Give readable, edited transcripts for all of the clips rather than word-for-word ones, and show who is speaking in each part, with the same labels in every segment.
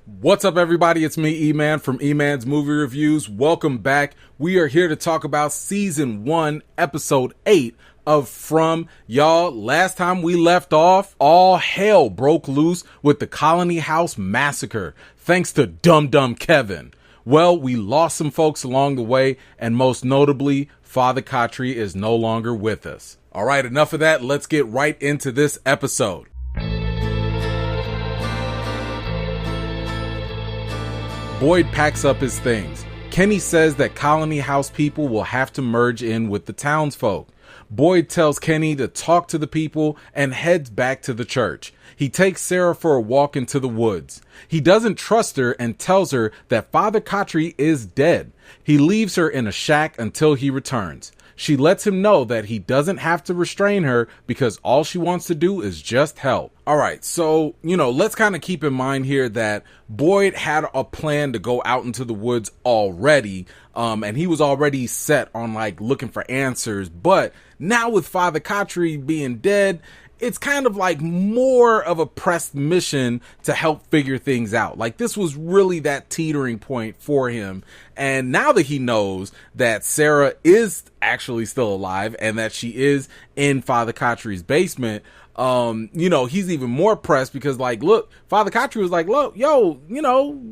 Speaker 1: What's up, everybody? It's me, E-Man from E-Man's Movie Reviews. Welcome back. We are here to talk about Season 1, Episode 8 of From. Y'all, last time we left off, all hell broke loose with the Colony House Massacre, thanks to Dum Dum Kevin. Well, we lost some folks along the way, and most notably, Father Khatri is no longer with us. All right, enough of that. Let's get right into this episode. Boyd packs up his things. Kenny says that Colony House people will have to merge in with the townsfolk. Boyd tells Kenny to talk to the people and heads back to the church. He takes Sarah for a walk into the woods. He doesn't trust her and tells her that Father Khatri is dead. He leaves her in a shack until he returns. She lets him know that he doesn't have to restrain her because all she wants to do is just help. All right, so, let's kind of keep in mind here that Boyd had a plan to go out into the woods already, and he was already set on, looking for answers. But now with Father Khatri being dead, it's kind of like more of a pressed mission to help figure things out. This was really that teetering point for him. And now that he knows that Sarah is actually still alive and that she is in Father Khatri's basement, he's even more pressed because look, Father Khatri was like, look,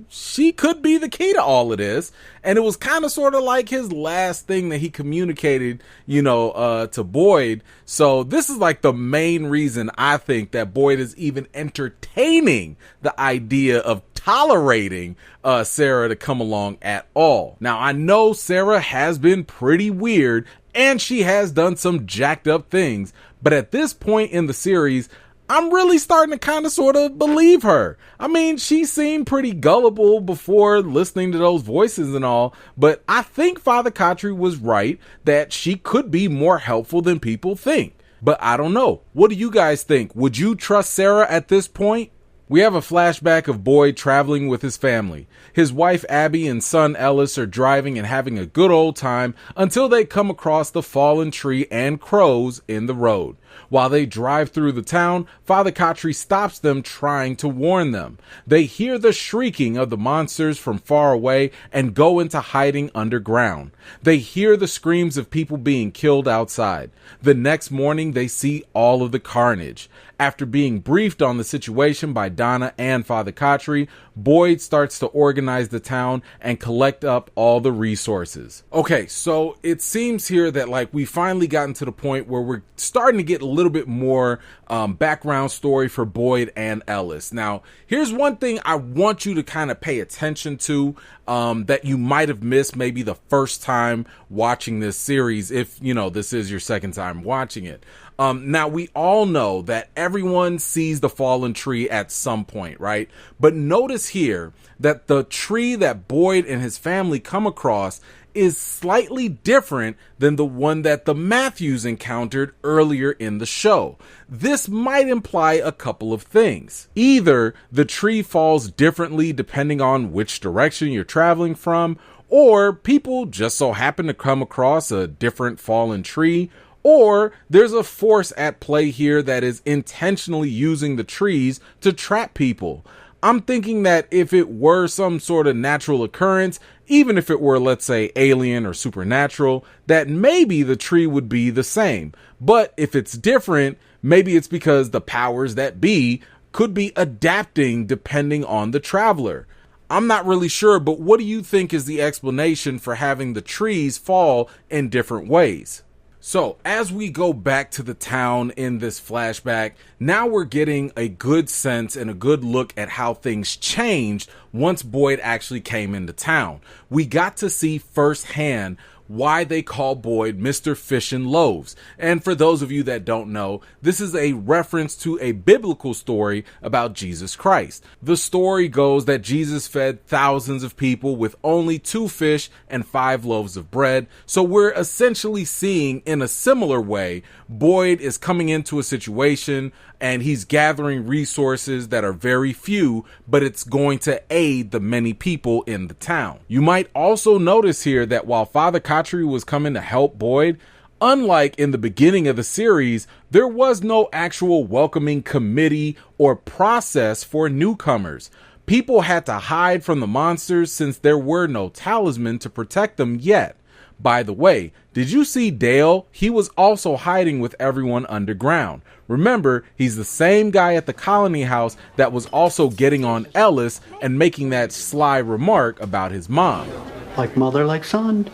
Speaker 1: she could be the key to all of this. And it was kind of sort of like his last thing that he communicated, to Boyd. So this is the main reason I think that Boyd is even entertaining the idea of tolerating Sarah to come along at all. Now, I know Sarah has been pretty weird and she has done some jacked up things, but at this point in the series, I'm really starting to kind of sort of believe her. I mean, she seemed pretty gullible before listening to those voices and all, but I think Father Khatri was right that she could be more helpful than people think. But I don't know. What do you guys think? Would you trust Sarah at this point? We have a flashback of Boyd traveling with his family. His wife Abby and son Ellis are driving and having a good old time until they come across the fallen tree and crows in the road. While they drive through the town, Father Khatri stops them, trying to warn them. They hear the shrieking of the monsters from far away and go into hiding underground. They hear the screams of people being killed outside. The next morning, they see all of the carnage. After being briefed on the situation by Donna and Father Khatri, Boyd starts to organize the town and collect up all the resources. Okay, so it seems here that we finally gotten to the point where we're starting to get a little bit more background story for Boyd and Ellis. Now, here's one thing I want you to kind of pay attention to that you might have missed maybe the first time watching this series, if this is your second time watching it. Now, we all know that everyone sees the fallen tree at some point, right? But notice here that the tree that Boyd and his family come across is slightly different than the one that the Matthews encountered earlier in the show. This might imply a couple of things. Either the tree falls differently depending on which direction you're traveling from, or people just so happen to come across a different fallen tree, or there's a force at play here that is intentionally using the trees to trap people. I'm thinking that if it were some sort of natural occurrence, even if it were, let's say, alien or supernatural, that maybe the tree would be the same. But if it's different, maybe it's because the powers that be could be adapting depending on the traveler. I'm not really sure, but what do you think is the explanation for having the trees fall in different ways? So, as we go back to the town in this flashback, now we're getting a good sense and a good look at how things changed once Boyd actually came into town. We got to see firsthand why they call Boyd Mr. Fish and Loaves. And for those of you that don't know, this is a reference to a biblical story about Jesus Christ. The story goes that Jesus fed thousands of people with only 2 fish and 5 loaves of bread. So we're essentially seeing, in a similar way, Boyd is coming into a situation and he's gathering resources that are very few, but it's going to aid the many people in the town. You might also notice here that while Father Khatri was coming to help Boyd, unlike in the beginning of the series, there was no actual welcoming committee or process for newcomers. People had to hide from the monsters since there were no talisman to protect them yet. By the way, did you see Dale? He was also hiding with everyone underground. Remember, he's the same guy at the colony house that was also getting on Ellis and making that sly remark about his mom.
Speaker 2: Like mother, like son.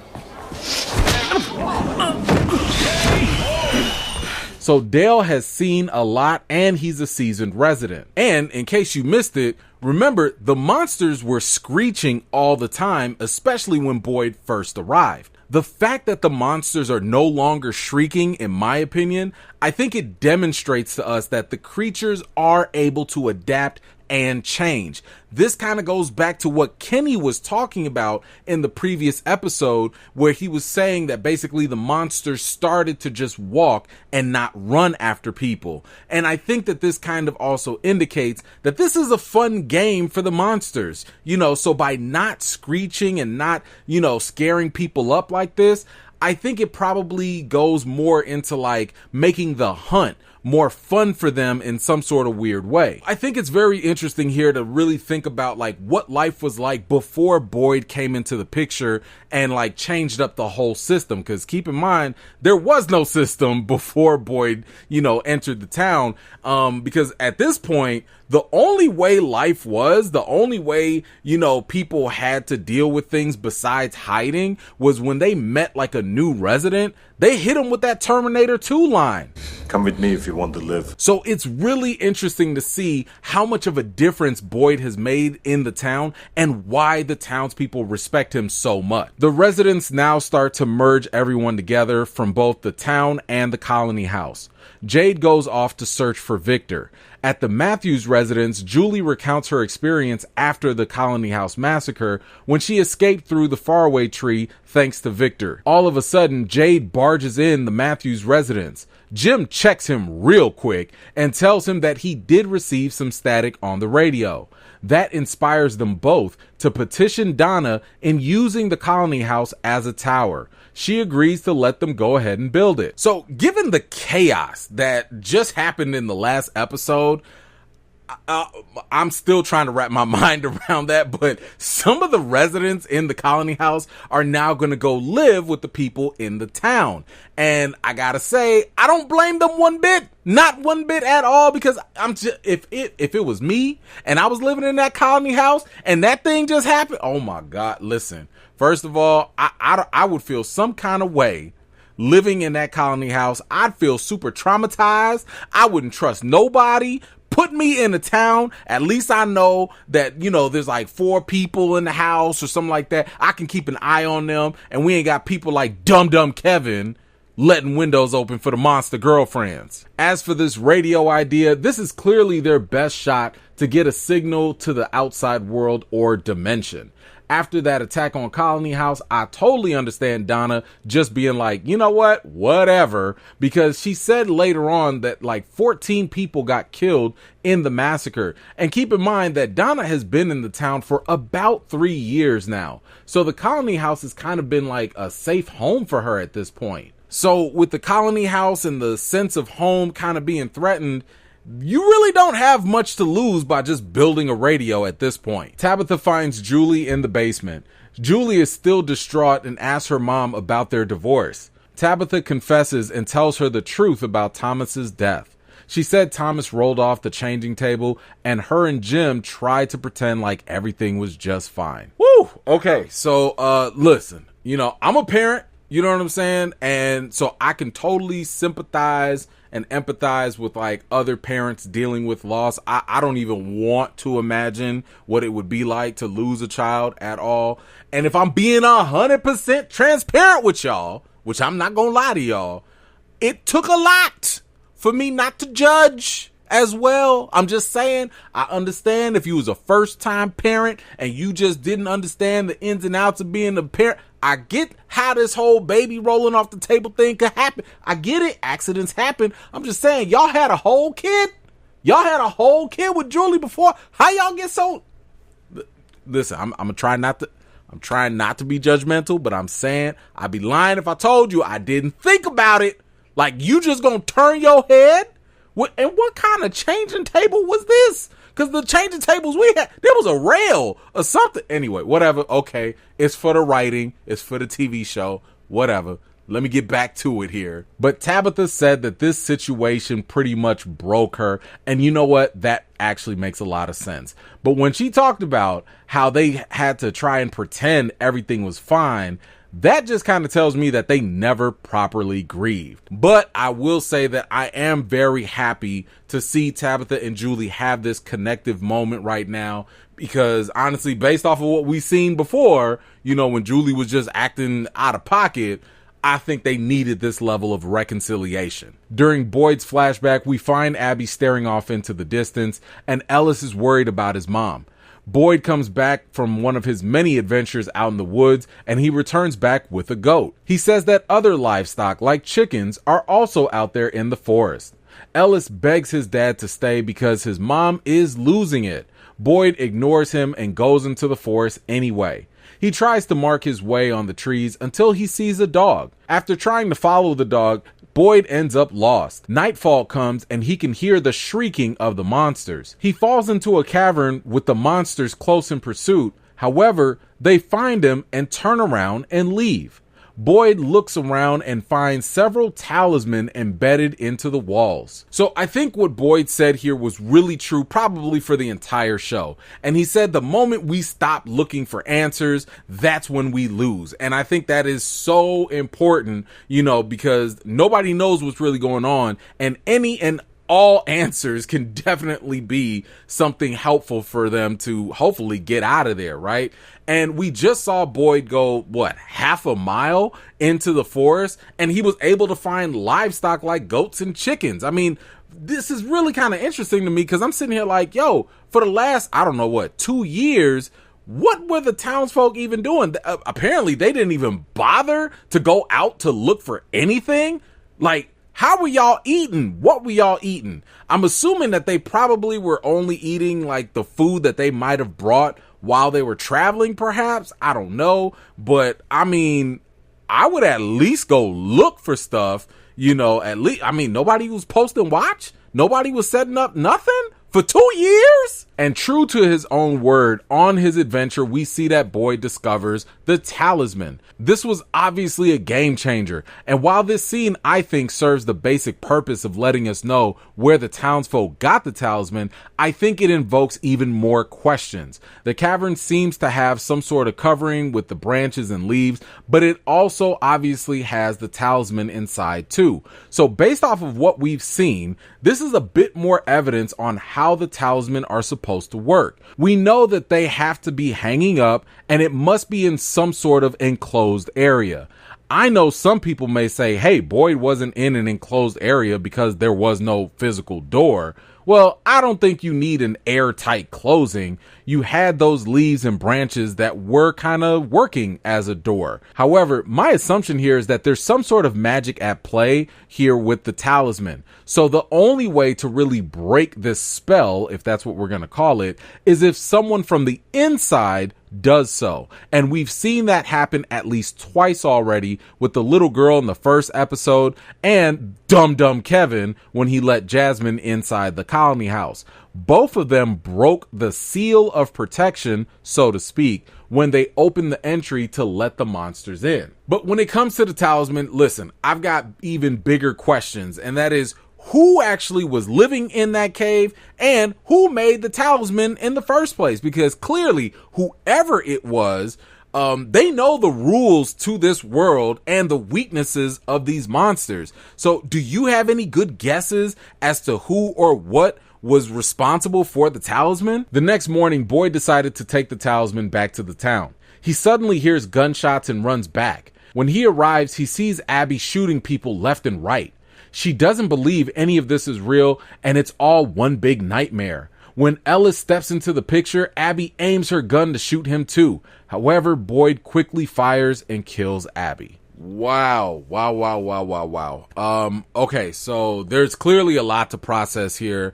Speaker 1: So Dale has seen a lot and he's a seasoned resident. And in case you missed it, remember the monsters were screeching all the time, especially when Boyd first arrived. The fact that the monsters are no longer shrieking, in my opinion, I think it demonstrates to us that the creatures are able to adapt and change. This kind of goes back to what Kenny was talking about in the previous episode, where he was saying that basically the monsters started to just walk and not run after people. And I think that this kind of also indicates that this is a fun game for the monsters, so by not screeching and not, scaring people up like this, I think it probably goes more into like making the hunt more fun for them in some sort of weird way. I think it's very interesting here to really think about like what life was like before Boyd came into the picture and like changed up the whole system. Because keep in mind, there was no system before Boyd, entered the town. Because at this point, the only way life was, the only way, people had to deal with things besides hiding was when they met like a new resident, they hit them with that Terminator 2 line.
Speaker 3: Come with me if you want to live.
Speaker 1: So it's really interesting to see how much of a difference Boyd has made in the town and why the townspeople respect him so much. The residents now start to merge everyone together from both the town and the colony house. Jade goes off to search for Victor. At the Matthews residence, Julie recounts her experience after the colony house massacre when she escaped through the faraway tree thanks to Victor. All of a sudden, Jade barges in the Matthews residence. Jim checks him real quick and tells him that he did receive some static on the radio. That inspires them both to petition Donna in using the colony house as a tower. She agrees to let them go ahead and build it. So given the chaos that just happened in the last episode, I'm still trying to wrap my mind around that, but some of the residents in the colony house are now going to go live with the people in the town. And I gotta say, I don't blame them one bit, not one bit at all, because if it was me and I was living in that colony house and that thing just happened, oh my God, listen, first of all, I would feel some kind of way living in that colony house. I'd feel super traumatized. I wouldn't trust nobody. Put me in a town, at least I know that, there's like 4 people in the house or something like that. I can keep an eye on them, and we ain't got people like Dum Kevin letting windows open for the monster girlfriends. As for this radio idea, this is clearly their best shot to get a signal to the outside world or dimension. After that attack on Colony House, I totally understand Donna just being like, you know what, whatever, because she said later on that like 14 people got killed in the massacre. And keep in mind that Donna has been in the town for about 3 years now. So the Colony House has kind of been like a safe home for her at this point. So with the Colony House and the sense of home kind of being threatened, you really don't have much to lose by just building a radio at this point. Tabitha finds Julie in the basement. Julie is still distraught and asks her mom about their divorce. Tabitha confesses and tells her the truth about Thomas's death. She said Thomas rolled off the changing table and her and Jim tried to pretend like everything was just fine. Woo! Okay, so listen, I'm a parent, you know what I'm saying? And so I can totally sympathize and empathize with like other parents dealing with loss. I don't even want to imagine what it would be like to lose a child at all. And if I'm being 100% transparent with y'all, which I'm not gonna lie to y'all, it took a lot for me not to judge as well. I'm just saying, I understand if you was a first time parent and you just didn't understand the ins and outs of being a parent. I get how this whole baby rolling off the table thing could happen. I get it. Accidents happen. I'm just saying, y'all had a whole kid. Y'all had a whole kid with Julie before. How y'all get so? Listen, I'm trying not to be judgmental, but I'm saying I'd be lying if I told you I didn't think about it. Like, you just gonna turn your head What kind of changing table was this? Because the changing tables we had, there was a rail or something. Anyway, whatever. Okay, it's for the writing. It's for the TV show. Whatever. Let me get back to it here. But Tabitha said that this situation pretty much broke her. And you know what? That actually makes a lot of sense. But when she talked about how they had to try and pretend everything was fine, that just kind of tells me that they never properly grieved. But I will say that I am very happy to see Tabitha and Julie have this connective moment right now, because honestly, based off of what we've seen before, when Julie was just acting out of pocket, I think they needed this level of reconciliation. During Boyd's flashback, we find Abby staring off into the distance, and Ellis is worried about his mom. Boyd comes back from one of his many adventures out in the woods, and he returns back with a goat. He says that other livestock, like chickens, are also out there in the forest. Ellis begs his dad to stay because his mom is losing it. Boyd ignores him and goes into the forest anyway. He tries to mark his way on the trees until he sees a dog. After trying to follow the dog, Boyd ends up lost. Nightfall comes and he can hear the shrieking of the monsters. He falls into a cavern with the monsters close in pursuit. However, they find him and turn around and leave. Boyd looks around and finds several talismans embedded into the walls. So I think what Boyd said here was really true, probably for the entire show. And he said the moment we stop looking for answers, that's when we lose. And I think that is so important, because nobody knows what's really going on, and any and all answers can definitely be something helpful for them to hopefully get out of there, right? And we just saw Boyd go, half a mile into the forest, and he was able to find livestock like goats and chickens. I mean, this is really kind of interesting to me, because I'm sitting here like, for the last, 2 years, what were the townsfolk even doing? Apparently, they didn't even bother to go out to look for anything. Like, how were y'all eating? What were y'all eating? I'm assuming that they probably were only eating like the food that they might have brought while they were traveling, perhaps. I don't know. But I mean, I would at least go look for stuff, at least. I mean, nobody was posting watch. Nobody was setting up nothing for 2 years. And true to his own word, on his adventure, we see that Boyd discovers the talisman. This was obviously a game changer. And while this scene, I think, serves the basic purpose of letting us know where the townsfolk got the talisman, I think it invokes even more questions. The cavern seems to have some sort of covering with the branches and leaves, but it also obviously has the talisman inside too. So based off of what we've seen, this is a bit more evidence on how the talisman are supposed to work. We know that they have to be hanging up, and it must be in some sort of enclosed area. I know some people may say, hey, Boyd wasn't in an enclosed area because there was no physical door. Well, I don't think you need an airtight closing. You had those leaves and branches that were kind of working as a door. However, my assumption here is that there's some sort of magic at play here with the talisman. So the only way to really break this spell, if that's what we're going to call it, is if someone from the inside does so. And we've seen that happen at least twice already, with the little girl in the first episode and Dumb Kevin when he let Jasmine inside the colony house. Both of them broke the seal of protection, so to speak, when they opened the entry to let the monsters in. But when it comes to the talisman, listen, I've got even bigger questions, and that is, who actually was living in that cave, and who made the talisman in the first place? Because clearly, whoever it was, they know the rules to this world and the weaknesses of these monsters. So do you have any good guesses as to who or what was responsible for the talisman? The next morning, Boyd decided to take the talisman back to the town. He suddenly hears gunshots and runs back. When he arrives, he sees Abby shooting people left and right. She doesn't believe any of this is real, and it's all one big nightmare. When Ellis steps into the picture, Abby aims her gun to shoot him too. However, Boyd quickly fires and kills Abby. Wow. Okay, so there's clearly a lot to process here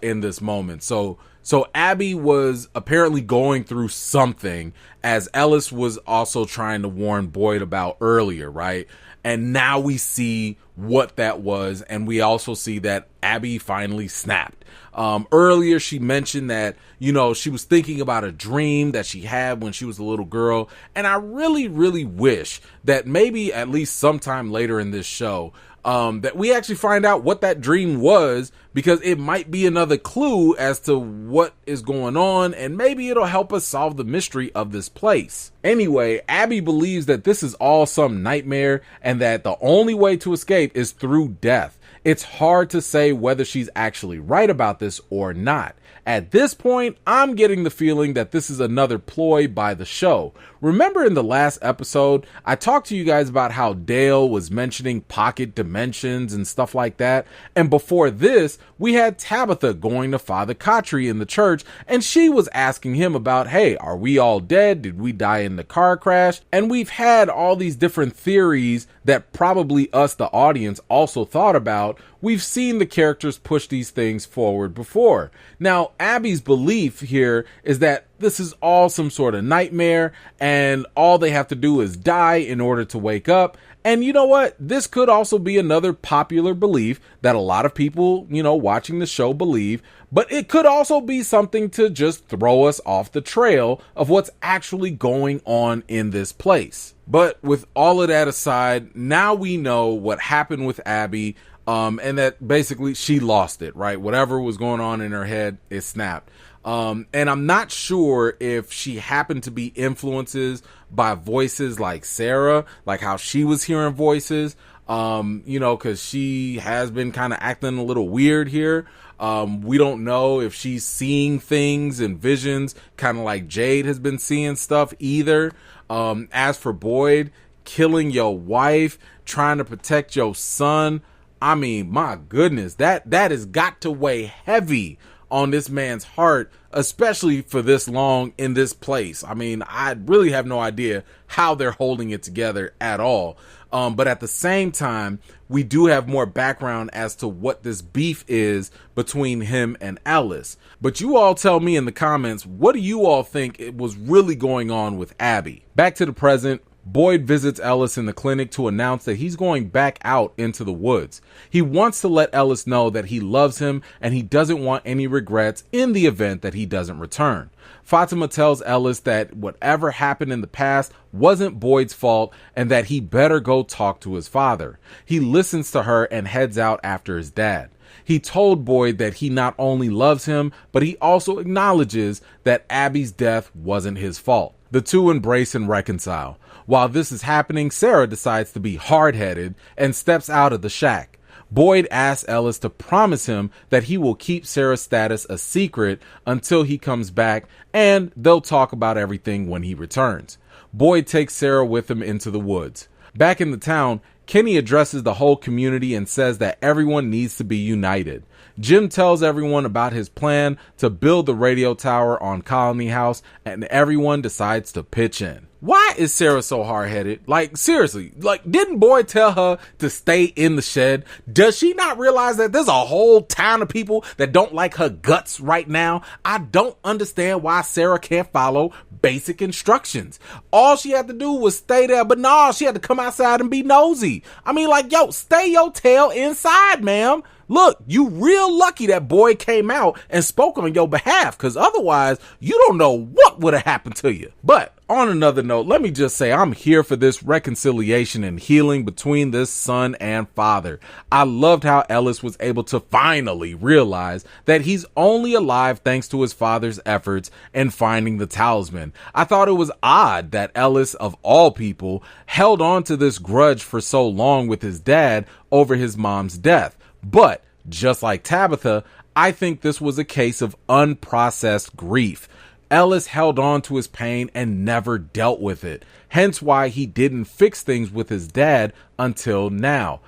Speaker 1: in this moment. So So Abby was apparently going through something, as Ellis was also trying to warn Boyd about earlier, right? And now we see what that was, and we also see that Abby finally snapped. Earlier she mentioned that, she was thinking about a dream that she had when she was a little girl, and I really, really wish that maybe at least sometime later in this show, that we actually find out what that dream was, because it might be another clue as to what is going on, and maybe it'll help us solve the mystery of this place. Anyway, Abby believes that this is all some nightmare, and that the only way to escape is through death. It's hard to say whether she's actually right about this or not. At this point, I'm getting the feeling that this is another ploy by the show. Remember in the last episode, I talked to you guys about how Dale was mentioning pocket dimensions and stuff like that. And before this, we had Tabitha going to Father Kotri in the church, and she was asking him about, hey, are we all dead? Did we die in the car crash? And we've had all these different theories that probably us, the audience, also thought about. We've seen the characters push these things forward before. Now, Abby's belief here is that this is all some sort of nightmare, and all they have to do is die in order to wake up. And you know what? This could also be another popular belief that a lot of people, watching the show believe, but it could also be something to just throw us off the trail of what's actually going on in this place. But with all of that aside, now we know what happened with Abby, and that basically she lost it, right? Whatever was going on in her head, it snapped. And I'm not sure if she happened to be influences by voices like Sarah, like how she was hearing voices, cause she has been kind of acting a little weird here. We don't know if she's seeing things and visions, kind of like Jade has been seeing stuff either. As for Boyd, killing your wife, trying to protect your son, I mean, my goodness, that has got to weigh heavy on this man's heart, especially for this long in this place. I mean, I really have no idea how they're holding it together at all. But at the same time, we do have more background as to what this beef is between him and Ellis. But you all tell me in the comments, what do you all think it was really going on with Abby? Back to the present. Boyd visits Ellis in the clinic to announce that he's going back out into the woods. He wants to let Ellis know that he loves him and he doesn't want any regrets in the event that he doesn't return. Fatima tells Ellis that whatever happened in the past wasn't Boyd's fault and that he better go talk to his father. He listens to her and heads out after his dad. He told Boyd that he not only loves him, but he also acknowledges that Abby's death wasn't his fault. The two embrace and reconcile. While this is happening, Sarah decides to be hard-headed and steps out of the shack. Boyd asks Ellis to promise him that he will keep Sarah's status a secret until he comes back, and they'll talk about everything when he returns. Boyd takes Sarah with him into the woods. Back in the town, Kenny addresses the whole community and says that everyone needs to be united. Jim tells everyone about his plan to build the radio tower on Colony House, and everyone decides to pitch in. Why is Sarah so hard-headed? Like, seriously, didn't Boyd tell her to stay in the shed? Does she not realize that there's a whole town of people that don't like her guts right now? I don't understand why Sarah can't follow basic instructions. All she had to do was stay there, but no, she had to come outside and be nosy. I mean, stay your tail inside, ma'am. Look, you real lucky that Boyd came out and spoke on your behalf, because otherwise you don't know what would have happened to you. But on another note, let me just say I'm here for this reconciliation and healing between this son and father. I loved how Ellis was able to finally realize that he's only alive thanks to his father's efforts in finding the talisman. I thought it was odd that Ellis, of all people, held on to this grudge for so long with his dad over his mom's death. But just like Tabitha, I think this was a case of unprocessed grief. Ellis held on to his pain and never dealt with it, hence why he didn't fix things with his dad until now.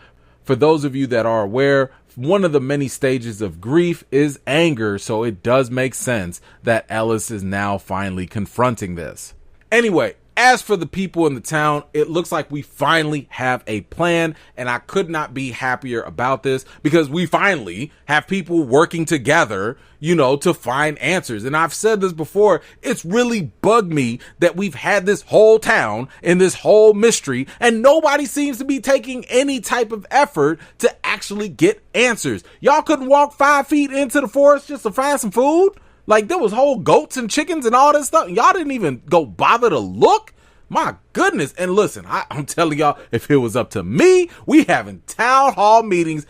Speaker 1: For those of you that are aware, one of the many stages of grief is anger, so it does make sense that Ellis is now finally confronting this. Anyway, As for the people in the town, it looks like we finally have a plan, and I could not be happier about this because we finally have people working together, to find answers. And I've said this before, it's really bugged me that we've had this whole town in this whole mystery and nobody seems to be taking any type of effort to actually get answers. Y'all couldn't walk 5 feet into the forest just to find some food? Like, there was whole goats and chickens and all this stuff. And y'all didn't even go bother to look? My goodness. And listen, I'm telling y'all, if it was up to me, we having town hall meetings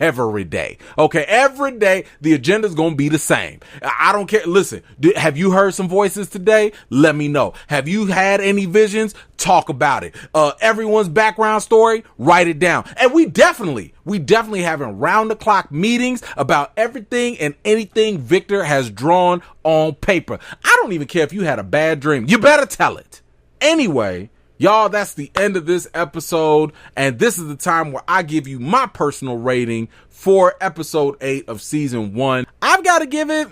Speaker 1: every day. Okay, every day the agenda's gonna be the same. I don't care. Listen, have you heard some voices today? Let me know. Have you had any visions? Talk about it. Everyone's background story, write it down. And we definitely having round the clock meetings about everything and anything Victor has drawn on paper. I don't even care if you had a bad dream. You better tell it. Anyway, y'all, that's the end of this episode, and this is the time where I give you my personal rating for episode 8 of season 1. I've got to give it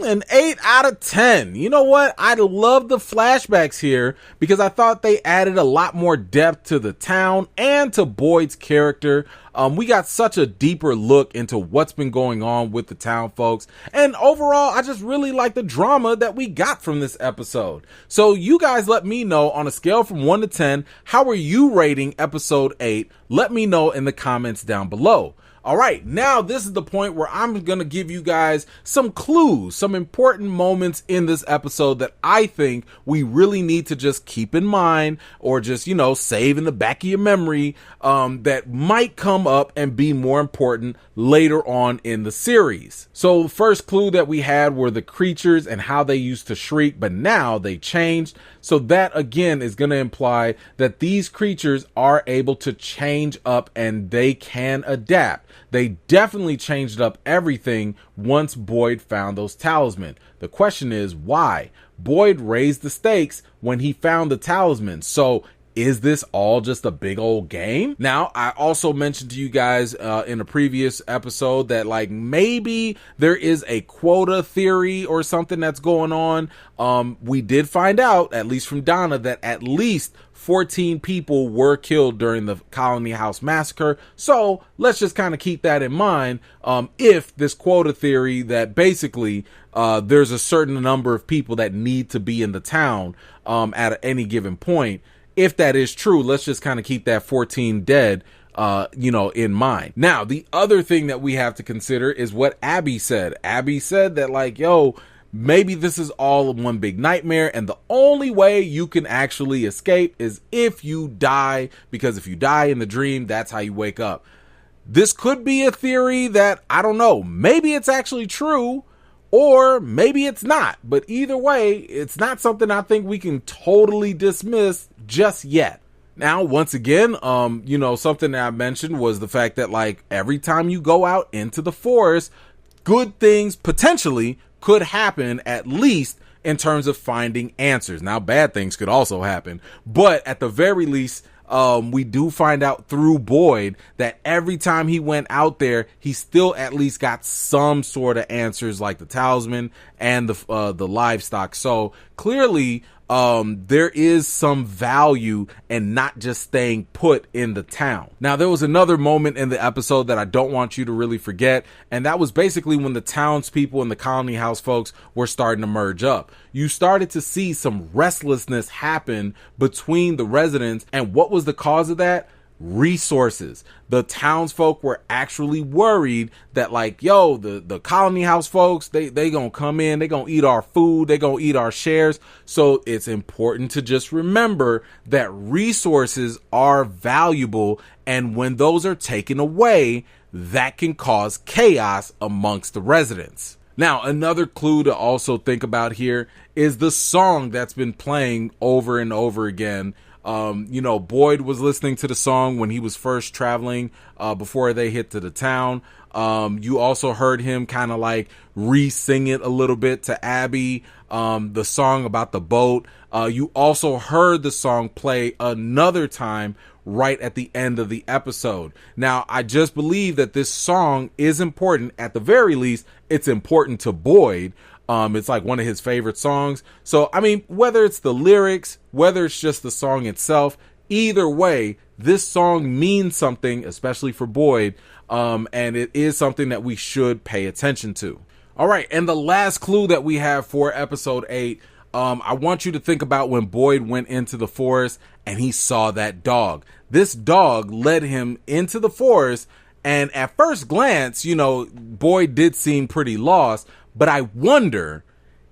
Speaker 1: an 8 out of 10. You know what? I love the flashbacks here because I thought they added a lot more depth to the town and to Boyd's character. We got such a deeper look into what's been going on with the town folks. And overall, I just really like the drama that we got from this episode. So you guys let me know on a scale from 1 to 10, how are you rating episode 8? Let me know in the comments down below. All right, now this is the point where I'm going to give you guys some clues, some important moments in this episode that I think we really need to just keep in mind or just, save in the back of your memory that might come up and be more important later on in the series. So the first clue that we had were the creatures and how they used to shriek, but now they changed. So that again is going to imply that these creatures are able to change up and they can adapt. They definitely changed up everything once Boyd found those talismans. The question is why? Boyd raised the stakes when he found the talisman. So is this all just a big old game? Now, I also mentioned to you guys in a previous episode that maybe there is a quota theory or something that's going on. We did find out, at least from Donna, that at least 14 people were killed during the Colony House massacre. So let's just kind of keep that in mind. If this quota theory that basically there's a certain number of people that need to be in the town at any given point. If that is true, let's just kind of keep that 14 dead, in mind. Now, the other thing that we have to consider is what Abby said. Abby said that maybe this is all one big nightmare and the only way you can actually escape is if you die, because if you die in the dream, that's how you wake up. This could be a theory that, I don't know, maybe it's actually true or maybe it's not. But either way, it's not something I think we can totally dismiss just yet. Now, once again, something that I mentioned was the fact that every time you go out into the forest, good things potentially could happen, at least in terms of finding answers. Now, bad things could also happen, but at the very least, we do find out through Boyd that every time he went out there, he still at least got some sort of answers, like the talisman and the livestock. So clearly, there is some value in not just staying put in the town. Now, there was another moment in the episode that I don't want you to really forget, and that was basically when the townspeople and the Colony House folks were starting to merge up. You started to see some restlessness happen between the residents, and what was the cause of that? Resources. The townsfolk were actually worried that the Colony House folks, they gonna come in, they gonna eat our food, they gonna eat our shares. So it's important to just remember that resources are valuable, and when those are taken away, that can cause chaos amongst the residents. Now, another clue to also think about here is the song that's been playing over and over again. Boyd was listening to the song when he was first traveling before they hit to the town. You also heard him kind of re-sing it a little bit to Abby, the song about the boat. You also heard the song play another time right at the end of the episode. Now, I just believe that this song is important. At the very least, it's important to Boyd. It's like one of his favorite songs. So, I mean, whether it's the lyrics, whether it's just the song itself, either way, this song means something, especially for Boyd. And it is something that we should pay attention to. All right. And the last clue that we have for episode 8, I want you to think about when Boyd went into the forest and he saw that dog. This dog led him into the forest. And at first glance, you know, Boyd did seem pretty lost. But I wonder,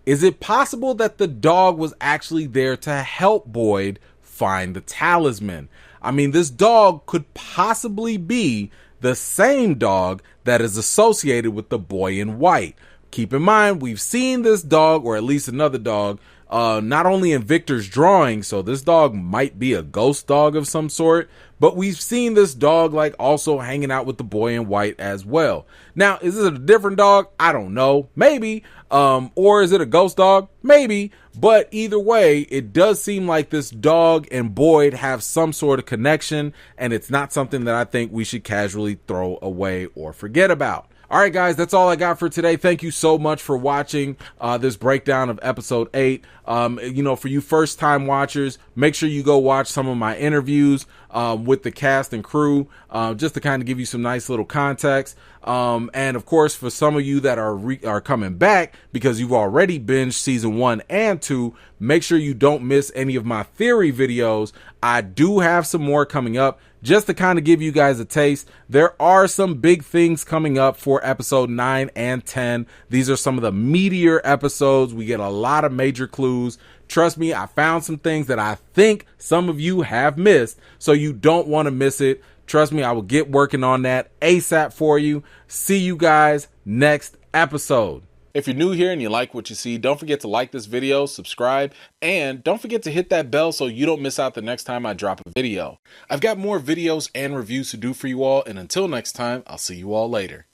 Speaker 1: is it possible that the dog was actually there to help Boyd find the talisman? I mean, this dog could possibly be the same dog that is associated with the boy in white. Keep in mind, we've seen this dog, or at least another dog, not only in Victor's drawing, so this dog might be a ghost dog of some sort, but we've seen this dog like also hanging out with the boy in white as well. Now, is it a different dog? I don't know. Maybe. Or is it a ghost dog? Maybe. But either way, it does seem like this dog and Boyd have some sort of connection, and it's not something that I think we should casually throw away or forget about. All right, guys, that's all I got for today. Thank you so much for watching this breakdown of episode 8. You know, for you first time watchers, make sure you go watch some of my interviews with the cast and crew, just to kind of give you some nice little context. And of course, for some of you that are coming back because you've already binged season 1 and 2, make sure you don't miss any of my theory videos. I do have some more coming up. Just to kind of give you guys a taste, there are some big things coming up for episode 9 and 10. These are some of the meatier episodes. We get a lot of major clues. Trust me, I found some things that I think some of you have missed, so you don't want to miss it. Trust me, I will get working on that ASAP for you. See you guys next episode. If you're new here and you like what you see, don't forget to like this video, subscribe, and don't forget to hit that bell so you don't miss out the next time I drop a video. I've got more videos and reviews to do for you all, and until next time, I'll see you all later.